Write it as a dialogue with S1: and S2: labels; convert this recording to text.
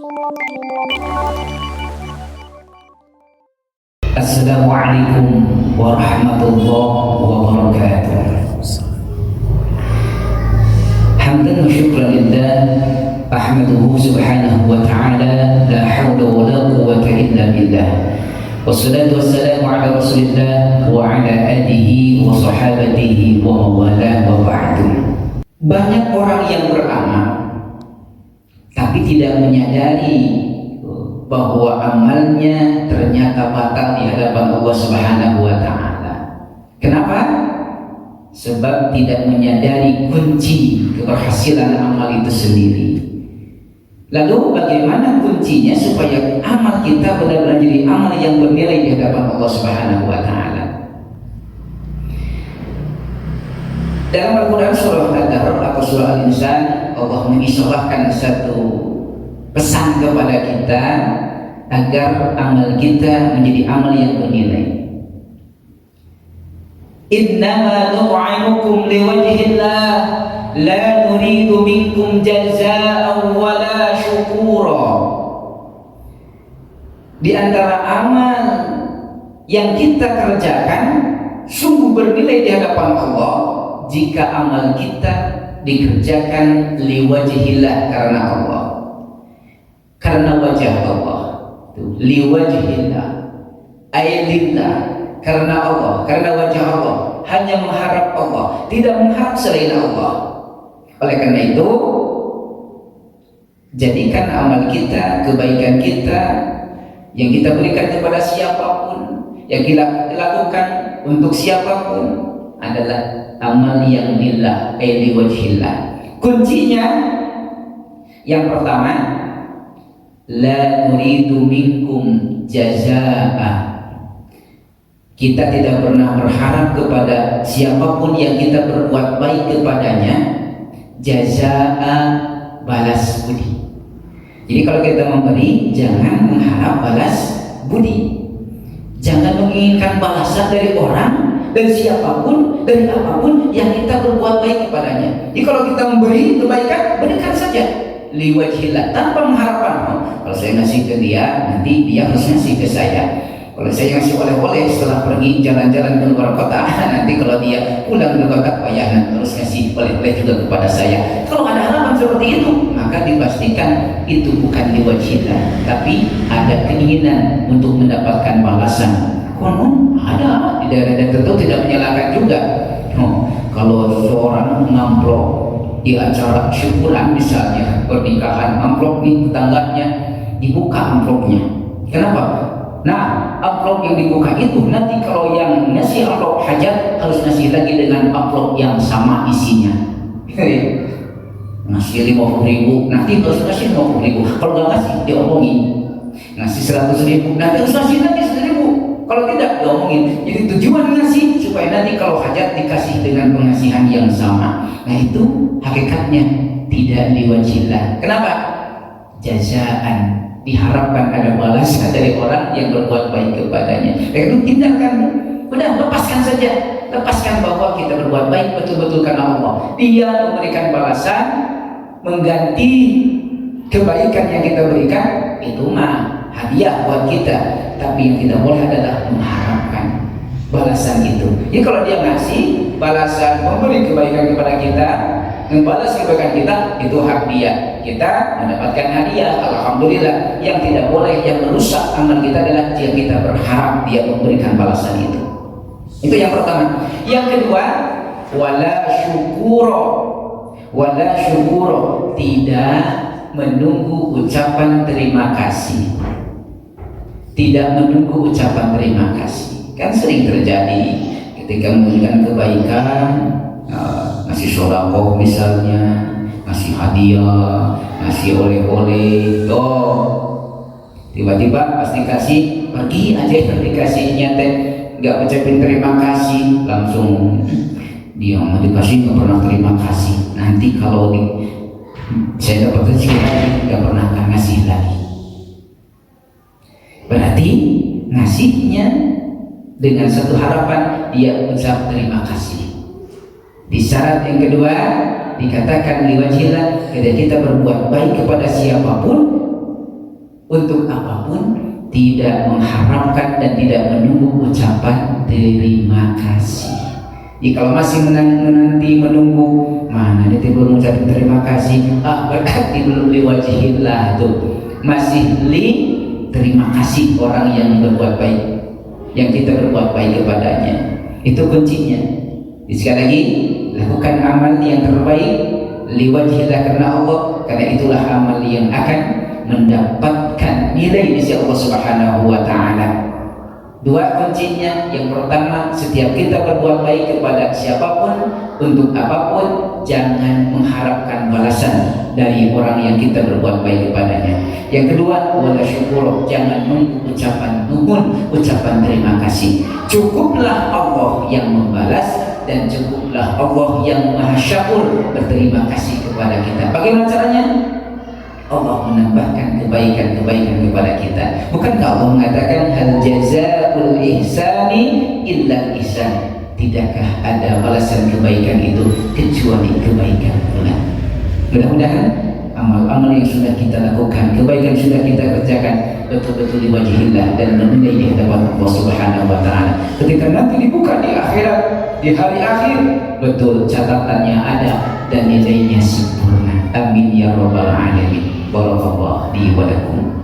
S1: Assalamualaikum warahmatullahi wabarakatuh. Hamdan wa syukran lillah, ahmaduhu subhanahu wa ta'ala, la hawla wa la quwwata illa billah. Wassalatu wassalamu ala rasulillah wa ala alihi wa sahabatihi wa mawala wa ba'du. Banyak orang yang beramal tapi tidak menyadari bahwa amalnya ternyata batal di hadapan Allah Subhanahu wa ta'ala. Kenapa? Sebab tidak menyadari kunci keberhasilan amal itu sendiri. Lalu bagaimana kuncinya supaya amal kita benar-benar jadi amal yang bernilai di hadapan Allah Subhanahu wa ta'ala? Dalam Al-Quran surah Al-Dahr atau surah Al-Insan, Allah mengisyaratkan satu pesan kepada kita agar amal kita menjadi amal yang bernilai. Innama nut'imukum liwajhillah la nuridu minkum jazaa'an wala syukura. Di antara amal yang kita kerjakan sungguh bernilai di hadapan Allah jika amal kita dikerjakan liwajhillah, karena Allah, karena wajah Allah. Liwajhillah aylillah, karena Allah, karena wajah Allah, hanya mengharap Allah, tidak mengharap selain Allah. Oleh karena itu, jadikan amal kita, kebaikan kita yang kita berikan kepada siapapun, yang kita lakukan untuk siapapun adalah amal yang lillah, liwajhillah. Kuncinya yang pertama, la nuridu minkum jazaa. Kita tidak pernah berharap kepada siapapun yang kita berbuat baik kepadanya jazaa, balas budi. Jadi kalau kita memberi, jangan mengharap balas budi. Jangan menginginkan balasan dari orang, dari siapapun, dari apapun yang kita berbuat baik kepadanya. Jadi kalau kita memberi kebaikan, berikan saja liwajhillah, tanpa mengharapkan kalau saya ngasih ke dia, nanti dia harus ngasih ke saya. Kalau saya ngasih oleh-oleh setelah pergi jalan-jalan ke luar kota, nanti kalau dia pulang ke kota, oh ya, harus ngasih oleh-oleh juga kepada saya. Kalau ada harapan seperti itu, maka dipastikan itu bukan liwajhillah, tapi ada keinginan untuk mendapatkan balasan. Konon ada di daerah tertentu tidak menyalahkan juga. Kalau seorang ngamplok di acara syukuran misalnya pernikahan, amplop nih tetangganya, dibuka amplopnya. Kenapa? Nah, amplop yang dibuka itu nanti kalau yang ngasih amplop hajat harus ngasih lagi dengan amplop yang sama isinya. Ngasih 50.000, nanti harus ngasih 50.000. Kalau nggak ngasih diomongin. Ngasih 100.000, nanti harus ngasih lagi 100.000. Kalau tidak diomongin. Jadi tujuan ngasih supaya nanti kalau hajat dikasih dengan pengasihan yang sama. Nah itu hakikatnya tidak liwajhillah. Kenapa? Jazaan, diharapkan ada balasan dari orang yang berbuat baik kepadanya. Itu hindarkan, udah lepaskan saja, lepaskan bahwa kita berbuat baik betul-betul karena Allah. Dia memberikan balasan, mengganti kebaikan yang kita berikan, itu mah hadiah buat kita. Tapi yang tidak boleh adalah mengharapkan balasan itu. Jadi kalau dia ngasih balasan, memberi kebaikan kepada kita, membalas kebaikan kita, itu hak dia. Kita mendapatkan hadiah, alhamdulillah. Yang tidak boleh, yang merusak amal kita adalah jika kita berharap dia memberikan balasan itu. Itu yang pertama. Yang kedua, wala syukuro. Wala syukuro, tidak menunggu ucapan terima kasih. Tidak menunggu ucapan terima kasih. Kan sering terjadi ketika memberikan kebaikan, ngasih sholawat misalnya, ngasih hadiah, ngasih oleh-oleh, tiba-tiba pas dikasih pergi aja, dikasihnya teh nggak ucapin terima kasih, langsung dia mau dikasih nggak pernah terima kasih. Nanti kalau saya dapat rezeki lagi nggak pernah akan ngasih lagi. Berarti ngasihnya dengan satu harapan dia ucap terima kasih. Di syarat yang kedua dikatakan liwajhillah, ketika kita berbuat baik kepada siapapun untuk apapun, tidak mengharapkan dan tidak menunggu ucapan terima kasih. Jadi kalau masih menanti menunggu, mana dia belum mengucapkan terima kasih, berarti belum liwajhillah tuh. Masih terima kasih orang yang berbuat baik, yang kita berbuat baik kepadanya. Itu kuncinya. Sekali lagi, lakukan amal yang terbaik liwajhillah, karena Allah, karena itulah amal yang akan mendapatkan nilai di sisi Allah Subhanahu wa taala. Dua kuncinya, yang pertama, setiap kita berbuat baik kepada siapapun, untuk apapun, jangan mengharapkan balasan dari orang yang kita berbuat baik kepadanya. Yang kedua, wala syukur, jangan nunggu ucapan nuhun, ucapan terima kasih. Cukuplah Allah yang membalas, dan cukuplah Allah yang maha syakur berterima kasih kepada kita. Bagaimana caranya? Allah menambahkan kebaikan-kebaikan kepada kita. Bukankah Allah mengatakan hal jazaa'ul ihsani illa ihsan? Tidakkah ada balasan kebaikan itu kecuali kebaikan pula? Mudah-mudahan amal-amal yang sudah kita lakukan, kebaikan sudah kita kerjakan, betul-betul diwajihillah dan bernilai di hadapan Allah Subhanahu wa taala. Ketika nanti dibuka di akhirat, di hari akhir, betul catatannya ada dan nilainya sempurna. Amin ya rabbal alamin. Barakallahu li wa lakum.